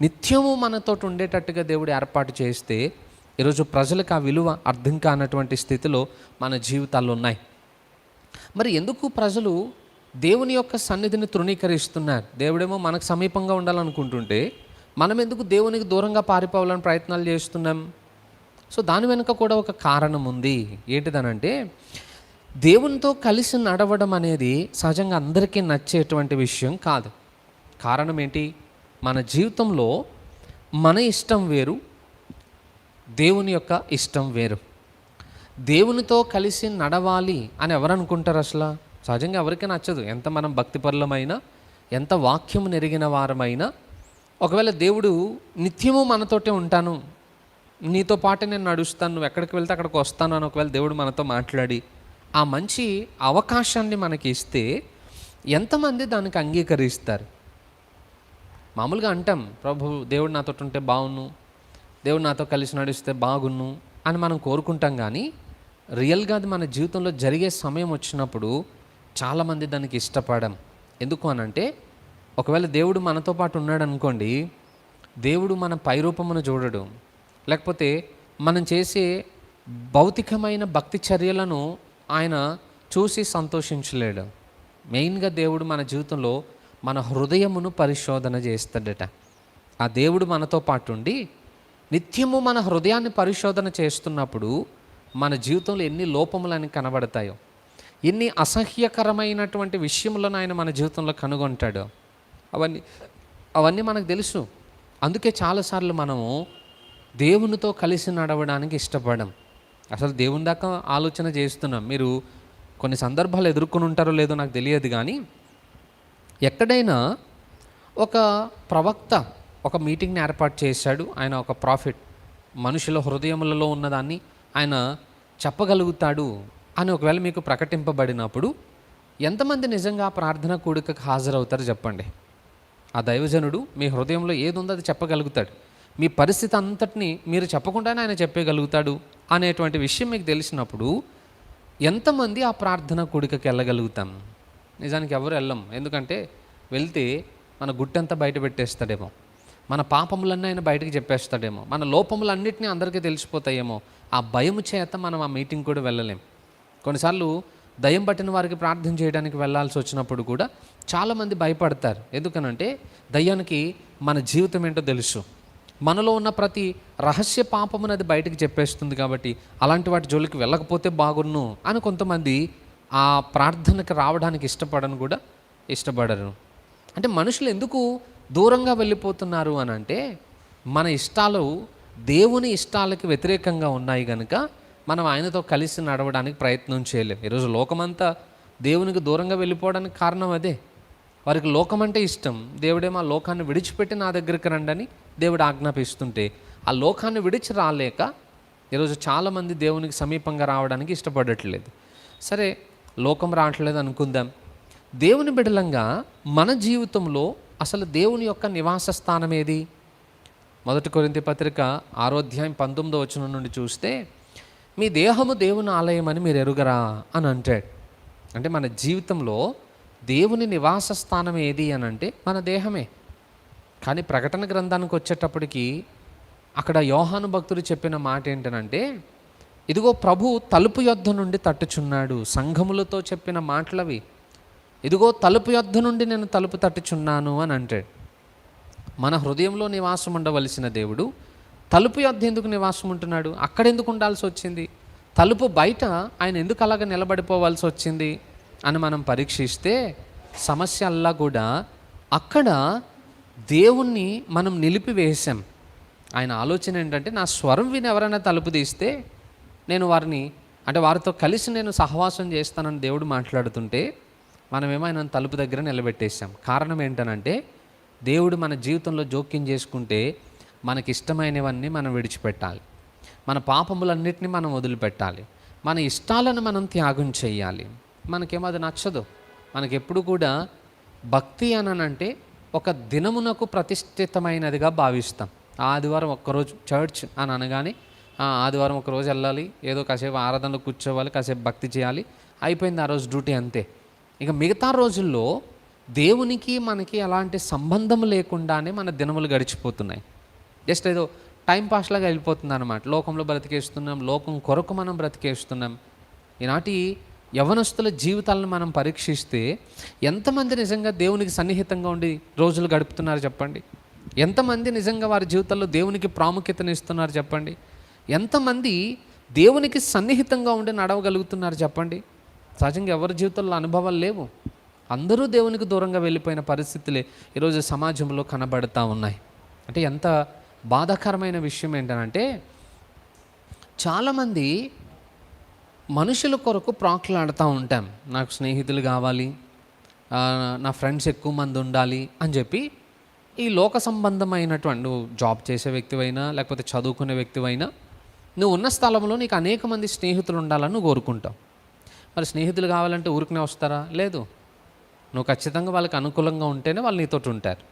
నిత్యము మనతో ఉండేటట్టుగా దేవుడు ఏర్పాటు చేస్తే ఈరోజు ప్రజలకు ఆ విలువ అర్థం కానటువంటి స్థితిలో మన జీవితాల్లో ఉన్నాయి. మరి ఎందుకు ప్రజలు దేవుని యొక్క సన్నిధిని తృణీకరిస్తున్నారు? దేవుడేమో మనకు సమీపంగా ఉండాలనుకుంటుంటే మనం ఎందుకు దేవునికి దూరంగా పారిపోవాలని ప్రయత్నాలు చేస్తున్నాం? సో దాని వెనుక కూడా ఒక కారణం ఉంది. ఏంటిదనంటే దేవునితో కలిసి నడవడం అనేది సహజంగా అందరికీ నచ్చేటువంటి విషయం కాదు. కారణం ఏంటి? మన జీవితంలో మన ఇష్టం వేరు, దేవుని యొక్క ఇష్టం వేరు. దేవునితో కలిసి నడవాలి అని ఎవరు అనుకుంటారు? అసలు సహజంగా ఎవరికీ నచ్చదు. ఎంత మనం భక్తిపరులమైనా, ఎంత వాక్యము నెరిగిన వారమైనా, ఒకవేళ దేవుడు నిత్యము మనతోటే ఉంటాను, నీతో పాటే నేను నడుస్తాను, నువ్వు ఎక్కడికి వెళ్తే అక్కడికి వస్తాను అని ఒకవేళ దేవుడు మనతో మాట్లాడి ఆ మంచి అవకాశాన్ని మనకి ఇస్తే ఎంతమంది దానికి అంగీకరిస్తారు? మామూలుగా అంటాం, ప్రభు దేవుడు నాతో ఉంటే బాగున్ను, దేవుడు నాతో కలిసి నడిస్తే బాగున్ను అని మనం కోరుకుంటాం. కానీ రియల్గా అది మన జీవితంలో జరిగే సమయం వచ్చినప్పుడు చాలామంది దానికి ఇష్టపడం. ఎందుకు అనంటే ఒకవేళ దేవుడు మనతో పాటు ఉన్నాడు అనుకోండి, దేవుడు మన పైరూపమును చూడడు, లేకపోతే మనం చేసే భౌతికమైన భక్తి చర్యలను ఆయన చూసి సంతోషించలేడు. మెయిన్గా దేవుడు మన జీవితంలో మన హృదయమును పరిశోధన చేస్తాడట. ఆ దేవుడు మనతో పాటు ఉండి నిత్యము మన హృదయాన్ని పరిశోధన చేస్తున్నప్పుడు మన జీవితంలో ఎన్ని లోపములని కనబడతాయో, ఎన్ని అసహ్యకరమైనటువంటి విషయములను ఆయన మన జీవితంలో కనుగొంటాడో అవన్నీ మనకు తెలుసు. అందుకే చాలాసార్లు మనము దేవునితో కలిసి నడవడానికి ఇష్టపడం. అసలు దేవుని దాకా ఆలోచన చేస్తున్నాం. మీరు కొన్ని సందర్భాలు ఎదుర్కొని ఉంటారో లేదో నాకు తెలియదు, కానీ ఎక్కడైనా ఒక ప్రవక్త ఒక మీటింగ్ని ఏర్పాటు చేశాడు. ఆయన ఒక ప్రాఫిట్, మనుషుల హృదయములలో ఉన్నదాన్ని ఆయన చెప్పగలుగుతాడు అని ఒకవేళ మీకు ప్రకటింపబడినప్పుడు ఎంతమంది నిజంగా ప్రార్థన కూడికకు హాజరవుతారు చెప్పండి? ఆ దైవజనుడు మీ హృదయంలో ఏది ఉందో అది చెప్పగలుగుతాడు. మీ పరిస్థితి అంతటిని మీరు చెప్పకుండానే ఆయన చెప్పగలుగుతాడు అనేటువంటి విషయం మీకు తెలిసినప్పుడు ఎంతమంది ఆ ప్రార్థన కూడికకి వెళ్ళగలుగుతాం? నిజానికి ఎవరు వెళ్ళం. ఎందుకంటే వెళ్తే మన గుట్టంతా బయట పెట్టేస్తాడేమో, మన పాపములన్నీ ఆయన బయటకు చెప్పేస్తాడేమో, మన లోపములన్నింటినీ అందరికీ తెలిసిపోతాయేమో. ఆ భయం చేత మనం ఆ మీటింగ్ కూడా వెళ్ళలేం. కొన్నిసార్లు దయ్యం పట్టిన వారికి ప్రార్థన చేయడానికి వెళ్ళాల్సి వచ్చినప్పుడు కూడా చాలామంది భయపడతారు. ఎందుకనంటే దయ్యానికి మన జీవితం ఏంటో తెలుసు, మనలో ఉన్న ప్రతి రహస్య పాపమును అది బయటకు చెప్పేస్తుంది. కాబట్టి అలాంటి వాటి జోలికి వెళ్ళకపోతే బాగున్ను అని కొంతమంది ఆ ప్రార్థనకు రావడానికి ఇష్టపడరు. అంటే మనుషులు ఎందుకు దూరంగా వెళ్ళిపోతున్నారు అని అంటే, మన ఇష్టాలు దేవుని ఇష్టాలకి వ్యతిరేకంగా ఉన్నాయి కనుక మనం ఆయనతో కలిసి నడవడానికి ప్రయత్నం చేయలేం. ఈరోజు లోకమంతా దేవునికి దూరంగా వెళ్ళిపోవడానికి కారణం అదే. వారికి లోకం అంటే ఇష్టం. దేవుడేమో ఆ లోకాన్ని విడిచిపెట్టి నా దగ్గరికి రండని దేవుడు ఆజ్ఞాపిస్తుంటే, ఆ లోకాన్ని విడిచి రాలేక ఈరోజు చాలామంది దేవునికి సమీపంగా రావడానికి ఇష్టపడట్లేదు. సరే, లోకం రావట్లేదు అనుకుందాం. దేవుని బిడలంగా మన జీవితంలో అసలు దేవుని యొక్క నివాస స్థానం ఏది? 1 కొరింథీ పత్రిక 6వ అధ్యాయం 19వ వచనం నుండి చూస్తే, మీ దేహము దేవుని ఆలయం అని మీరు ఎరుగరా అని అంటాడు. అంటే మన జీవితంలో దేవుని నివాస స్థానం ఏది అని అంటే మన దేహమే. కానీ ప్రకటన గ్రంథానికి వచ్చేటప్పటికి అక్కడ యోహాను భక్తుడు చెప్పిన మాట ఏంటనంటే, ఇదిగో ప్రభు తలుపు యొద్ద నుండి తట్టుచున్నాడు. సంఘములతో చెప్పిన మాటలవి. ఇదిగో తలుపు యొద్ద నుండి నేను తలుపు తట్టుచున్నాను అని అంటాడు. మన హృదయంలో నివాసం ఉండవలసిన దేవుడు తలుపు యొద్ద ఎందుకు నివాసం ఉంటున్నాడు? అక్కడ ఎందుకు ఉండాల్సి వచ్చింది? తలుపు బయట ఆయన ఎందుకు అలాగ నిలబడిపోవాల్సి వచ్చింది అని మనం పరీక్షిస్తే, సమస్య అల్లా కూడా అక్కడ దేవుణ్ణి మనం నిలిపివేశాం. ఆయన ఆలోచన ఏంటంటే, నా స్వరం విని ఎవరైనా తలుపు తీస్తే నేను వారితో కలిసి నేను సహవాసం చేస్తానని దేవుడు మాట్లాడుతుంటే, మనమేమో ఆయన తలుపు దగ్గర నిలబెట్టేశాం. కారణం ఏంటనంటే, దేవుడు మన జీవితంలో జోక్యం చేసుకుంటే మనకిష్టమైనవన్నీ మనం విడిచిపెట్టాలి. మన పాపములన్నిటిని మనం వదిలిపెట్టాలి. మన ఇష్టాలను మనం త్యాగం చేయాలి. మనకేమో అది నచ్చదు. మనకెప్పుడు కూడా భక్తి అనంటే ఒక దినమునకు ప్రతిష్ఠితమైనదిగా భావిస్తాం. ఆదివారం ఒక్కరోజు చర్చ్ అని అనగానే ఆదివారం ఒకరోజు వెళ్ళాలి, ఏదో కాసేపు ఆరాధనలో కూర్చోవాలి, కాసేపు భక్తి చేయాలి, అయిపోయింది ఆ రోజు డ్యూటీ అంతే. ఇక మిగతా రోజుల్లో దేవునికి మనకి అలాంటి సంబంధం లేకుండానే మన దినములు గడిచిపోతున్నాయి. జస్ట్ ఏదో టైం పాస్ లాగా వెళ్ళిపోతుంది అన్నమాట. లోకంలో బ్రతికేస్తున్నాం, లోకం కొరకు మనం బ్రతికేస్తున్నాం. ఈనాటి యవనస్తుల జీవితాలను మనం పరీక్షిస్తే ఎంతమంది నిజంగా దేవునికి సన్నిహితంగా ఉండి రోజులు గడుపుతున్నారు చెప్పండి? ఎంతమంది నిజంగా వారి జీవితాల్లో దేవునికి ప్రాముఖ్యతనిస్తున్నారు చెప్పండి? ఎంతమంది దేవునికి సన్నిహితంగా ఉండి నడవగలుగుతున్నారు చెప్పండి? సహజంగా ఎవరి జీవితంలో అనుభవాలు లేవు. అందరూ దేవునికి దూరంగా వెళ్ళిపోయిన పరిస్థితులే ఈరోజు సమాజంలో కనబడుతూ ఉన్నాయి. అంటే ఎంత బాధాకరమైన విషయం ఏంటంటే, చాలామంది మనుషుల కొరకు ప్రాకులాడుతూ ఉంటాం. నాకు స్నేహితులు కావాలి, నా ఫ్రెండ్స్ ఎక్కువ మంది ఉండాలి అని చెప్పి ఈ లోక సంబంధమైనటువంటి, నువ్వు జాబ్ చేసే వ్యక్తివైనా లేకపోతే చదువుకునే వ్యక్తివైనా, నువ్వు ఉన్న స్థలంలో నీకు అనేక మంది స్నేహితులు ఉండాలని నువ్వు కోరుకుంటావు. మరి స్నేహితులు కావాలంటే ఊరికనే వస్తారా? లేదు. నువ్వు ఖచ్చితంగా వాళ్ళకి అనుకూలంగా ఉంటేనే వాళ్ళు నీతోటి ఉంటారు.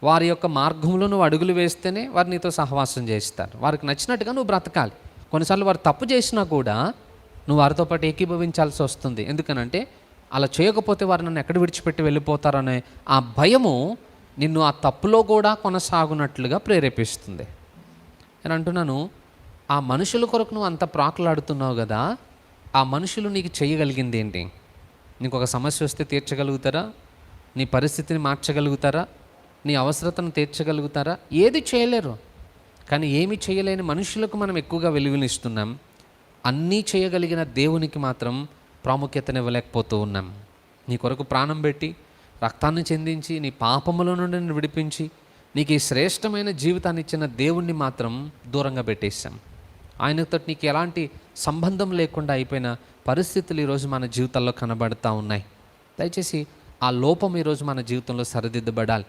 వారి యొక్క మార్గంలో నువ్వు అడుగులు వేస్తేనే వారు నీతో సహవాసం చేస్తారు. వారికి నచ్చినట్టుగా నువ్వు బ్రతకాలి. కొన్నిసార్లు వారు తప్పు చేసినా కూడా నువ్వు వారితో పాటు ఏకీభవించాల్సి వస్తుంది. ఎందుకనంటే అలా చేయకపోతే వారు నన్ను ఎక్కడ విడిచిపెట్టి వెళ్ళిపోతారనే ఆ భయము నిన్ను ఆ తప్పులో కూడా కొనసాగునట్లుగా ప్రేరేపిస్తుంది. నేను అంటున్నాను, ఆ మనుషుల కొరకు నువ్వు అంత ప్రాకులాడుతున్నావు కదా, ఆ మనుషులు నీకు చేయగలిగింది ఏంటి? నీకు ఒక సమస్య వస్తే తీర్చగలుగుతారా? నీ పరిస్థితిని మార్చగలుగుతారా? నీ అవసరతను తీర్చగలుగుతారా? ఏది చేయలేరు. కానీ ఏమి చేయలేని మనుషులకు మనం ఎక్కువగా వెలుగునిస్తున్నాం. అన్నీ చేయగలిగిన దేవునికి మాత్రం ప్రాముఖ్యతనివ్వలేకపోతూ ఉన్నాం. నీ కొరకు ప్రాణం పెట్టి రక్తాన్ని చెందించి నీ పాపముల నుండి నిన్ను విడిపించి నీకు ఈ శ్రేష్టమైన జీవితాన్ని ఇచ్చిన దేవుణ్ణి మాత్రం దూరంగా పెట్టేశాం. ఆయనతో నీకు ఎలాంటి సంబంధం లేకుండా అయిపోయిన పరిస్థితులు ఈరోజు మన జీవితాల్లో కనబడుతూ ఉన్నాయి. దయచేసి ఆ లోపం ఈరోజు మన జీవితంలో సరిదిద్దబడాలి.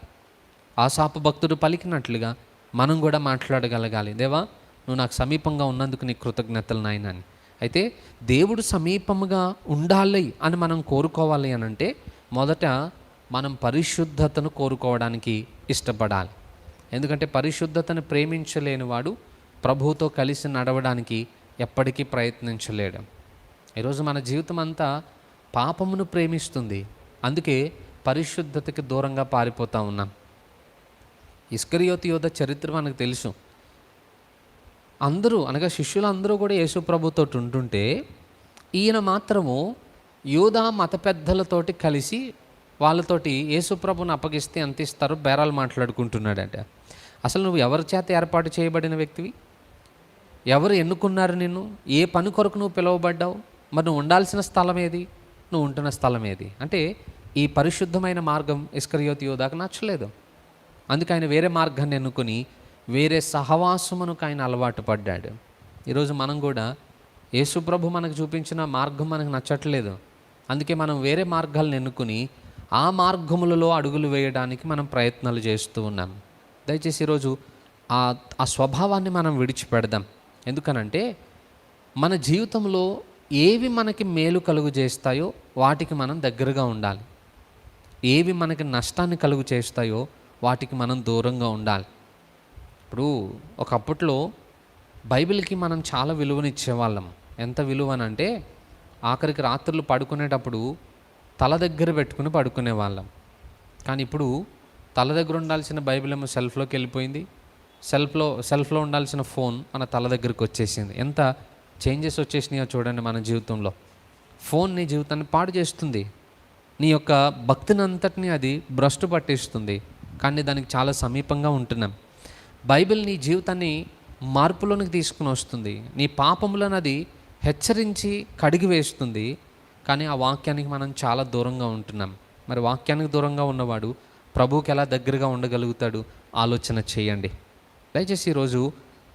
ఆసాపు భక్తుడు పలికినట్లుగా మనం కూడా మాట్లాడగలగాలి. దేవా, నువ్వు నాకు సమీపంగా ఉన్నందుకు నీ కృతజ్ఞతలు నాయన అని. అయితే దేవుడు సమీపంగా ఉండాలి అని మనం కోరుకోవాలి అని అంటే మొదట మనం పరిశుద్ధతను కోరుకోవడానికి ఇష్టపడాలి. ఎందుకంటే పరిశుద్ధతను ప్రేమించలేని వాడు ప్రభువుతో కలిసి నడవడానికి ఎప్పటికీ ప్రయత్నించలేడు. ఈరోజు మన జీవితం అంతా పాపమును ప్రేమిస్తుంది. అందుకే పరిశుద్ధతకి దూరంగా పారిపోతూ ఉన్నాం. ఇస్కరియోతు యోధ చరిత్ర మనకు తెలుసు. అందరూ అనగా శిష్యులందరూ కూడా యేసు ప్రభుతో ఉంటుంటే ఈయన మాత్రము యూదా మత పెద్దలతోటి కలిసి వాళ్ళతోటి యేసు ప్రభుని అప్పగిస్తే ఎంత ఇస్తారో బేరాలు మాట్లాడుకుంటున్నాడట. అసలు నువ్వు ఎవరి చేత ఏర్పాటు చేయబడిన వ్యక్తివి? ఎవరు ఎన్నుకున్నారు నిన్ను? ఏ పని కొరకు నువ్వు పిలువబడ్డావు? మరి నువ్వు ఉండాల్సిన స్థలం ఏది? నువ్వు ఉంటున్న స్థలం ఏది? అంటే ఈ పరిశుద్ధమైన మార్గం ఇస్కరియోతు యోధాకు నచ్చలేదు. అందుకే ఆయన వేరే మార్గాన్ని ఎన్నుకొని వేరే సహవాసమునకు ఆయన అలవాటు పడ్డాడు. ఈరోజు మనం కూడా యేసుప్రభు మనకు చూపించిన మార్గం మనకు నచ్చట్లేదు. అందుకే మనం వేరే మార్గాలను ఎన్నుకొని ఆ మార్గములలో అడుగులు వేయడానికి మనం ప్రయత్నాలు చేస్తూ ఉన్నాం. దయచేసి ఈరోజు ఆ స్వభావాన్ని మనం విడిచిపెడదాం. ఎందుకనంటే మన జీవితంలో ఏవి మనకి మేలు కలుగు చేస్తాయో వాటికి మనం దగ్గరగా ఉండాలి. ఏవి మనకి నష్టాన్ని కలుగు చేస్తాయో వాటికి మనం దూరంగా ఉండాలి. ఇప్పుడు ఒకప్పట్లో బైబిల్కి మనం చాలా విలువనిచ్చేవాళ్ళం. ఎంత విలువనంటే ఆఖరికి రాత్రులు పడుకునేటప్పుడు తల దగ్గర పెట్టుకుని పడుకునేవాళ్ళం. కానీ ఇప్పుడు తల దగ్గర ఉండాల్సిన బైబిల్ ఏమో సెల్ఫ్లోకి వెళ్ళిపోయింది. సెల్ఫ్లో ఉండాల్సిన ఫోన్ మన తల దగ్గరికి వచ్చేసింది. ఎంత చేంజెస్ వచ్చేసినాయో చూడండి మన జీవితంలో. ఫోన్ నీ జీవితాన్ని పాడు చేస్తుంది. నీ యొక్క భక్తిని అంతటినీ అది భ్రష్టు పట్టేస్తుంది. కానీ దానికి చాలా సమీపంగా ఉంటున్నాం. బైబిల్ నీ జీవితాన్ని మార్పులోనికి తీసుకుని వస్తుంది. నీ పాపములను అది హెచ్చరించి కడిగి వేస్తుంది. కానీ ఆ వాక్యానికి మనం చాలా దూరంగా ఉంటున్నాం. మరి వాక్యానికి దూరంగా ఉన్నవాడు ప్రభువుకి ఎలా దగ్గరగా ఉండగలుగుతాడు? ఆలోచన చేయండి. దయచేసి ఈరోజు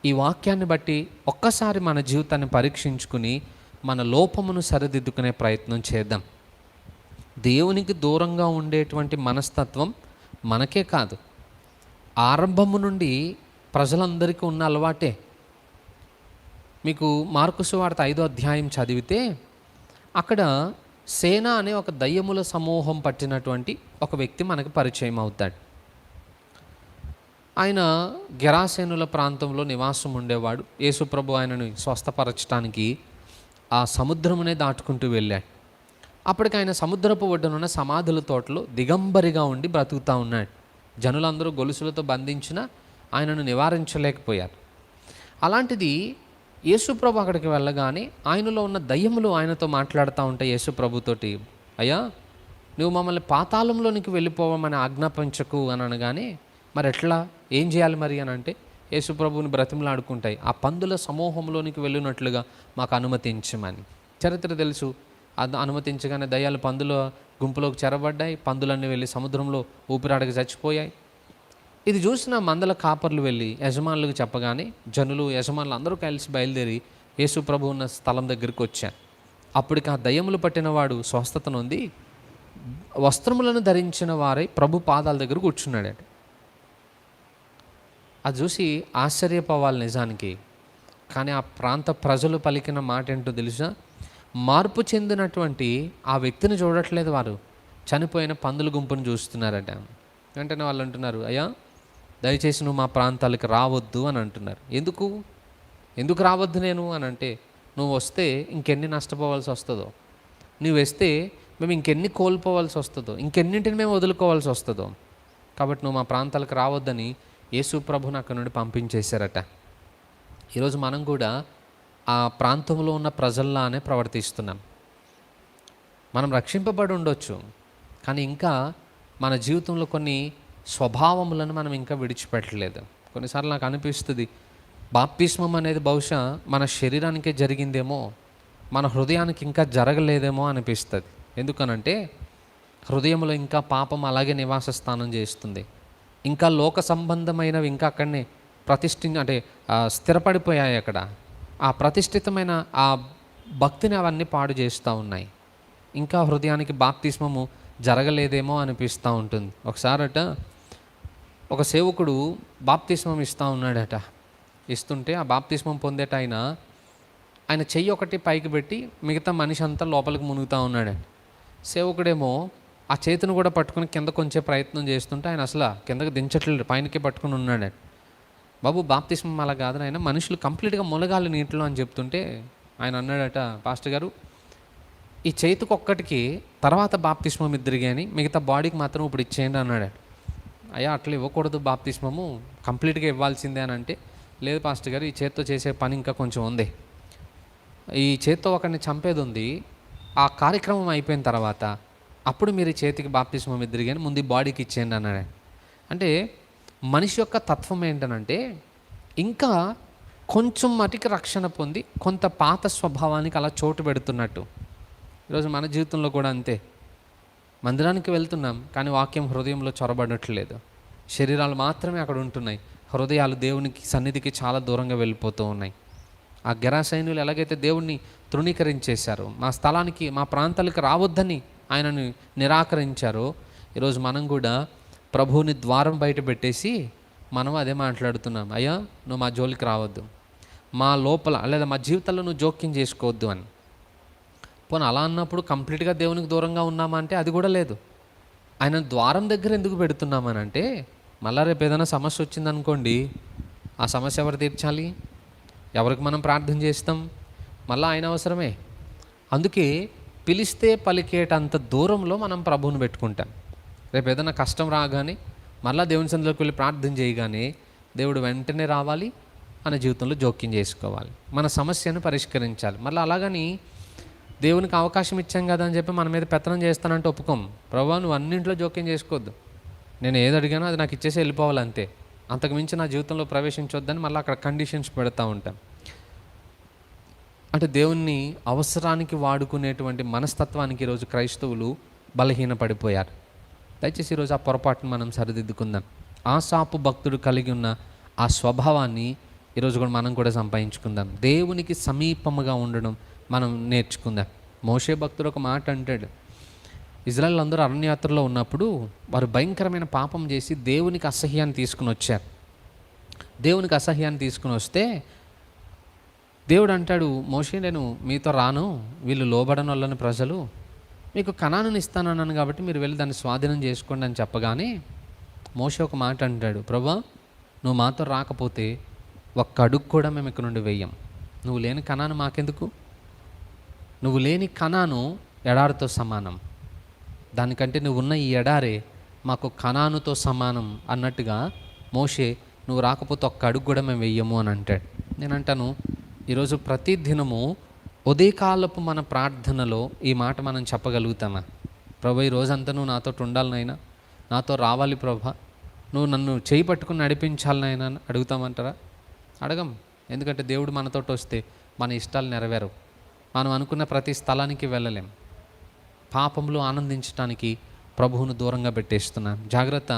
ఈ వాక్యాన్ని బట్టి ఒక్కసారి మన జీవితాన్ని పరీక్షించుకుని మన లోపమును సరిదిద్దుకునే ప్రయత్నం చేద్దాం. దేవునికి దూరంగా ఉండేటువంటి మనస్తత్వం మనకే కాదు, ఆరంభము నుండి ప్రజలందరికీ ఉన్న అలవాటే. మీకు మార్కు సువార్త 5వ అధ్యాయం చదివితే అక్కడ సేన అనే ఒక దయ్యముల సమూహం పట్టినటువంటి ఒక వ్యక్తి మనకు పరిచయం అవుతాడు. ఆయన గెరాసేనుల ప్రాంతంలో నివాసం ఉండేవాడు. యేసుప్రభు ఆయనను స్వస్థపరచడానికి ఆ సముద్రమునే దాటుకుంటూ వెళ్ళాడు. అప్పటికి ఆయన సముద్రపు ఒడ్డునున్న సమాధుల తోటలో దిగంబరిగా ఉండి బ్రతుకుతూ ఉన్నాడు. జనులందరూ గొలుసులతో బంధించిన ఆయనను నివారించలేకపోయారు. అలాంటిది యేసుప్రభు అక్కడికి వెళ్ళగానే ఆయనలో ఉన్న దయ్యములు ఆయనతో మాట్లాడుతూ ఉంటాయి యేసుప్రభుతోటి. అయ్యా, నువ్వు మమ్మల్ని పాతాళంలోనికి వెళ్ళిపోవమని ఆజ్ఞాపించకు అని అనగానే, మరి ఎట్లా, ఏం చేయాలి మరి అని అంటే యేసుప్రభుని బ్రతిమలాడుకుంటాయి. ఆ పందుల సమూహంలోనికి వెళ్ళినట్లుగా మాకు అనుమతించమని. చరిత్ర తెలుసు. అది అనుమతించగానే దయ్యాలు పందుల గుంపులోకి చెరబడ్డాయి. పందులన్నీ వెళ్ళి సముద్రంలో ఊపిరాడక చచ్చిపోయాయి. ఇది చూసిన మందల కాపర్లు వెళ్ళి యజమానులకు చెప్పగానే యజమానులు అందరూ కలిసి బయలుదేరి యేసు ప్రభు ఉన్న స్థలం దగ్గరికి వచ్చారు. అప్పటికి ఆ దయ్యములు పట్టినవాడు స్వస్థత నొంది వస్త్రములను ధరించిన వారై ప్రభు పాదాల దగ్గర కూర్చున్నాడట. అది చూసి ఆశ్చర్యపోవాలి నిజానికి. కానీ ఆ ప్రాంత ప్రజలు పలికిన మాట ఏంటో తెలుసా? మార్పు చెందినటువంటి ఆ వ్యక్తిని చూడట్లేదు, వారు చనిపోయిన పందుల గుంపును చూస్తున్నారట. వెంటనే వాళ్ళు అంటున్నారు, అయ్యా దయచేసి నువ్వు మా ప్రాంతాలకు రావద్దు అని అంటున్నారు. ఎందుకు రావద్దు నేను అని అంటే, నువ్వు వస్తే ఇంకెన్ని నష్టపోవాల్సి వస్తుందో, నువ్వు వస్తే మేము ఇంకెన్ని కోల్పోవాల్సి వస్తుందో, ఇంకెన్నింటిని మేము వదులుకోవాల్సి వస్తుందో, కాబట్టి నువ్వు మా ప్రాంతాలకు రావద్దని యేసు ప్రభుని అక్కడి నుండి పంపించేశారట. ఈరోజు మనం కూడా ఆ ప్రాంతంలో ఉన్న ప్రజల్లానే ప్రవర్తిస్తున్నాం. మనం రక్షింపబడి ఉండొచ్చు, కానీ ఇంకా మన జీవితంలో కొన్ని స్వభావములను మనం ఇంకా విడిచిపెట్టలేదు. కొన్నిసార్లు నాకు అనిపిస్తుంది, బాప్తిస్మం అనేది బహుశా మన శరీరానికే జరిగిందేమో, మన హృదయానికి ఇంకా జరగలేదేమో అనిపిస్తుంది. ఎందుకనంటే హృదయంలో ఇంకా పాపం అలాగే నివాస స్థానం చేస్తుంది. ఇంకా లోక సంబంధమైనవి ఇంకా అక్కడనే స్థిరపడిపోయాయి. అక్కడ ఆ ప్రతిష్ఠితమైన ఆ భక్తిని అవన్నీ పాడు చేస్తూ ఉన్నాయి. ఇంకా హృదయానికి బాప్తిస్మము జరగలేదేమో అనిపిస్తూ ఉంటుంది. ఒకసారట ఒక సేవకుడు బాప్తిస్మం ఇస్తూ ఉన్నాడట. ఇస్తుంటే ఆ బాప్తిస్మం పొందేట ఆయన చెయ్యి ఒకటి పైకి పెట్టి మిగతా మనిషి అంతా లోపలికి మునుగుతూ ఉన్నాడు. సేవకుడేమో ఆ చేతిని కూడా పట్టుకుని కింద కొంచెం ప్రయత్నం చేస్తుంటే ఆయన అసలు కిందకి దించట్లేదు, పైనకే పట్టుకుని ఉన్నాడు. బాబు బాప్తిస్మం అలా కాదు ఆయన, మనుషులు కంప్లీట్గా మునగాలి నీటిలో అని చెప్తుంటే ఆయన అన్నాడట, పాస్టర్ గారు ఈ చేతికి ఒక్కటికి తర్వాత బాప్తిస్మం ఇద్దరు కానీ మిగతా బాడీకి మాత్రం ఇప్పుడు ఇచ్చేయండి అన్నాడు. అయ్యా అట్లా ఇవ్వకూడదు, బాప్తిస్మము కంప్లీట్గా ఇవ్వాల్సిందే అని అంటే, లేదు పాస్టర్ గారు ఈ చేత్తో చేసే పని ఇంకా కొంచెం ఉంది, ఈ చేత్తో ఒకరిని చంపేది ఉంది, ఆ కార్యక్రమం అయిపోయిన తర్వాత అప్పుడు మీరు ఈ చేతికి బాప్తిస్మం ఇద్దరు కానీ ముందు బాడీకి ఇచ్చేయండి అన్నాడు. అంటే మనిషి యొక్క తత్వం ఏంటనంటే ఇంకా కొంచెం మటుకి రక్షణ పొంది కొంత పాత స్వభావానికి అలా చోటు పెడుతున్నట్టు. ఈరోజు మన జీవితంలో కూడా అంతే. మందిరానికి వెళ్తున్నాం కానీ వాక్యం హృదయంలో చొరబడట్లేదు. శరీరాలు మాత్రమే అక్కడ ఉంటున్నాయి, హృదయాలు దేవునికి సన్నిధికి చాలా దూరంగా వెళ్ళిపోతూ ఉన్నాయి. ఆ గెరాసైనులు ఎలాగైతే దేవుణ్ణి తృణీకరించేశారో, మా స్థలానికి మా ప్రాంతాలకు రావద్దని ఆయనను నిరాకరించారో, ఈరోజు మనం కూడా ప్రభువుని ద్వారం బయట పెట్టేసి మనం అదే మాట్లాడుతున్నాం, అయ్యా నువ్వు మా జోలికి రావద్దు, మా లోపల లేదా మా జీవితంలో నువ్వు జోక్యం చేసుకోవద్దు అని. పోనీ అలా అన్నప్పుడు కంప్లీట్గా దేవునికి దూరంగా ఉన్నామా అంటే అది కూడా లేదు. ఆయన ద్వారం దగ్గర ఎందుకు పెడుతున్నామని అంటే, మళ్ళా రేపు ఏదైనా సమస్య వచ్చిందనుకోండి, ఆ సమస్య ఎవరు తీర్చాలి? ఎవరికి మనం ప్రార్థన చేస్తాం? మళ్ళీ ఆయన అవసరమే. అందుకే పిలిస్తే పలికేటంత దూరంలో మనం ప్రభువుని పెట్టుకుంటాం. రేపు ఏదైనా కష్టం రాగానే మళ్ళీ దేవుని సన్నిధిలోకి వెళ్ళి ప్రార్థన చేయగానే దేవుడు వెంటనే రావాలి, మన జీవితంలో జోక్యం చేసుకోవాలి, మన సమస్యను పరిష్కరించాలి. మళ్ళీ అలాగని దేవునికి అవకాశం ఇచ్చాం కదా అని చెప్పి మన మీద పెత్తనం చేస్తానంటే ఒప్పుకోం. ప్రభువా నువ్వు అన్నింట్లో జోక్యం చేసుకోవద్దు, నేను ఏది అడిగానో అది నాకు ఇచ్చేసి వెళ్ళిపోవాలి అంతే, అంతకుమించి నా జీవితంలో ప్రవేశించొద్దని మళ్ళీ అక్కడ కండిషన్స్ పెడతా ఉంటాం. అంటే దేవుణ్ణి అవసరానికి వాడుకునేటువంటి మనస్తత్వానికి ఈరోజు క్రైస్తవులు బలహీనపడిపోయారు. దయచేసి ఈరోజు ఆ పొరపాటును మనం సరిదిద్దుకుందాం. ఆసాపు భక్తుడు కలిగి ఉన్న ఆ స్వభావాన్ని ఈరోజు కూడా మనం కూడా సంపాదించుకుందాం. దేవునికి సమీపముగా ఉండడం మనం నేర్చుకుందాం. మోషే భక్తుడు ఒక మాట అంటాడు, ఇజ్రాయెల్ అందరూ అరణ్యయాత్రలో ఉన్నప్పుడు వారు భయంకరమైన పాపం చేసి దేవునికి అసహ్యాన్ని తీసుకుని వచ్చారు. దేవునికి అసహ్యాన్ని తీసుకుని వస్తే దేవుడు అంటాడు, మోషే నేను మీతో రాను, వీళ్ళు లోబడని వాళ్ళని ప్రజలు, మీకు కనానుని ఇస్తానన్నాను కాబట్టి మీరు వెళ్ళి దాన్ని స్వాధీనం చేసుకోండి అని చెప్పగానే మోషే ఒక మాట అంటాడు, ప్రభువా నువ్వు మాతో రాకపోతే ఒక్క అడుగు కూడా మేము ఇక్కడ నుండి వెయ్యం. నువ్వు లేని కనాను మాకెందుకు? నువ్వు లేని కనాను ఎడారితో సమానం, దానికంటే నువ్వు ఉన్న ఈ ఎడారే మాకు కనానుతో సమానం అన్నట్టుగా మోషే నువ్వు రాకపోతే ఒక్క అడుగు కూడా మేము వెయ్యము అని అంటాడు. నేను అంటాను, ఈరోజు ప్రతి దినము ఉదయకాలపు మన ప్రార్థనలో ఈ మాట మనం చెప్పగలుగుతామా? ప్రభు ఈ రోజంతా నువ్వు నాతో ఉండాలనైనా, నాతో రావాలి ప్రభా, నువ్వు నన్ను చేయి పట్టుకుని నడిపించాలనైనా అడుగుతామంటారా? అడగం. ఎందుకంటే దేవుడు మనతో వస్తే మన ఇష్టాలు నెరవేరవు, మనం అనుకున్న ప్రతి స్థలానికి వెళ్ళలేం. పాపంలో ఆనందించడానికి ప్రభువును దూరంగా పెట్టేస్తున్నాను. జాగ్రత్త.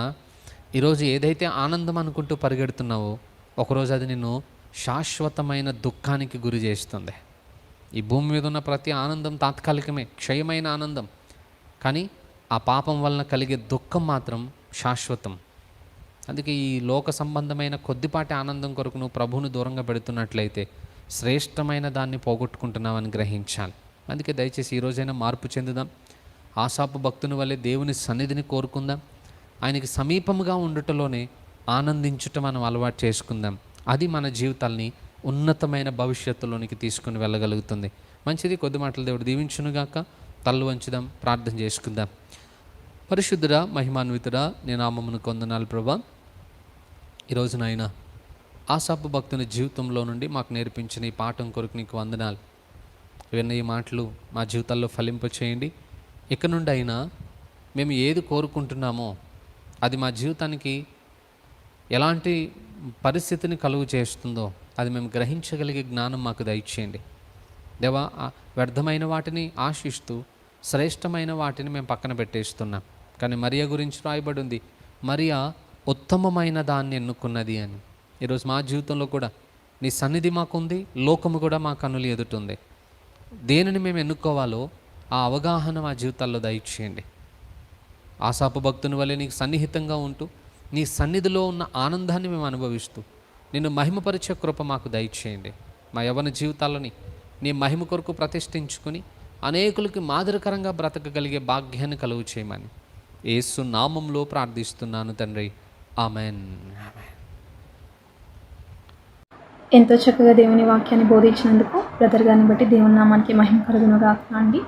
ఈరోజు ఏదైతే ఆనందం అనుకుంటూ పరిగెడుతున్నావో ఒకరోజు అది నిన్ను శాశ్వతమైన దుఃఖానికి గురి చేస్తుంది. ఈ భూమి మీద ఉన్న ప్రతి ఆనందం తాత్కాలికమే, క్షయమైన ఆనందం. కానీ ఆ పాపం వలన కలిగే దుఃఖం మాత్రం శాశ్వతం. అందుకే ఈ లోక సంబంధమైన కొద్దిపాటి ఆనందం కొరకు నువ్వు ప్రభువును దూరంగా పెడుతున్నట్లయితే శ్రేష్టమైన దాన్ని పోగొట్టుకుంటున్నావని గ్రహించాలి. అందుకే దయచేసి ఈరోజైనా మార్పు చెందుదాం. ఆసాపు భక్తుని వల్లే దేవుని సన్నిధిని కోరుకుందాం. ఆయనకి సమీపముగా ఉండుటలోనే ఆనందించుట మనం అలవాటు చేసుకుందాం. అది మన జీవితాల్ని ఉన్నతమైన భవిష్యత్తులోనికి తీసుకుని వెళ్ళగలుగుతుంది. మంచిది. కొద్ది మాటలు దేవుడు దీవించునుగాక. తల్లు వంచుదాం, ప్రార్థన చేసుకుందాం. పరిశుద్ధుడా, మహిమాన్వితుడా, నేను నామమును కొందనాలు ప్రభా. ఈరోజు నాయన ఆసాపు భక్తుని జీవితంలో నుండి మాకు నేర్పించిన ఈ పాఠం కొరకు నీకు వందనాలు. విన్న ఈ మాటలు మా జీవితాల్లో ఫలింప చేయండి. ఇక నుండి అయినా మేము ఏది కోరుకుంటున్నామో అది మా జీవితానికి ఎలాంటి పరిస్థితిని కలుగు చేస్తుందో అది మేము గ్రహించగలిగే జ్ఞానం మాకు దయచేయండి. దేవా, వ్యర్థమైన వాటిని ఆశిస్తూ శ్రేష్టమైన వాటిని మేము పక్కన పెట్టేస్తున్నాం. కానీ మరియా గురించి రాయబడి ఉంది, మరియా ఉత్తమమైన దాన్ని ఎన్నుకున్నది అని. ఈరోజు మా జీవితంలో కూడా నీ సన్నిధి మాకుంది, లోకము కూడా మా కన్నులు ఎదుటుంది. దేనిని మేము ఎన్నుకోవాలో ఆ అవగాహన మా జీవితాల్లో దయచేయండి. ఆసాపు భక్తుని వల్లే నీకు సన్నిహితంగా ఉంటూ నీ సన్నిధిలో ఉన్న ఆనందాన్ని మేము అనుభవిస్తూ నిన్ను మహిమపరిచే కృప మాకు దయచేయండి. మా యవ్వన జీవితాలని నీ మహిమ కొరకు ప్రతిష్ఠించుకుని అనేకులకి మాదిరికరంగా బ్రతకగలిగే భాగ్యాన్ని కలుగు చేయమని యేసు నామంలో ప్రార్థిస్తున్నాను తండ్రి. ఆమెన్. ఎంతో చక్కగా దేవుని వాక్యాన్ని బోధించినందుకు బ్రదర్ గారిని బట్టి దేవుని నామానికి మహిమ కలుగునుగా అండి.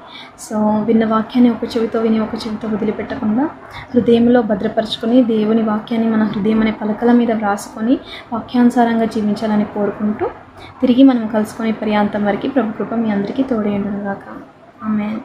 సో విన్న వాక్యాన్ని ఒక చెవితో విని ఒక చెవితో వదిలిపెట్టకుండా హృదయంలో భద్రపరుచుకొని దేవుని వాక్యాన్ని మన హృదయం అనే పలకల మీద వ్రాసుకొని వాక్యానుసారంగా జీవించాలని కోరుకుంటూ తిరిగి మనం కలుసుకొని పర్యాంతం వరకు ప్రభు కృప మీ అందరికీ తోడేయుండునుగాక. ఆమేన్.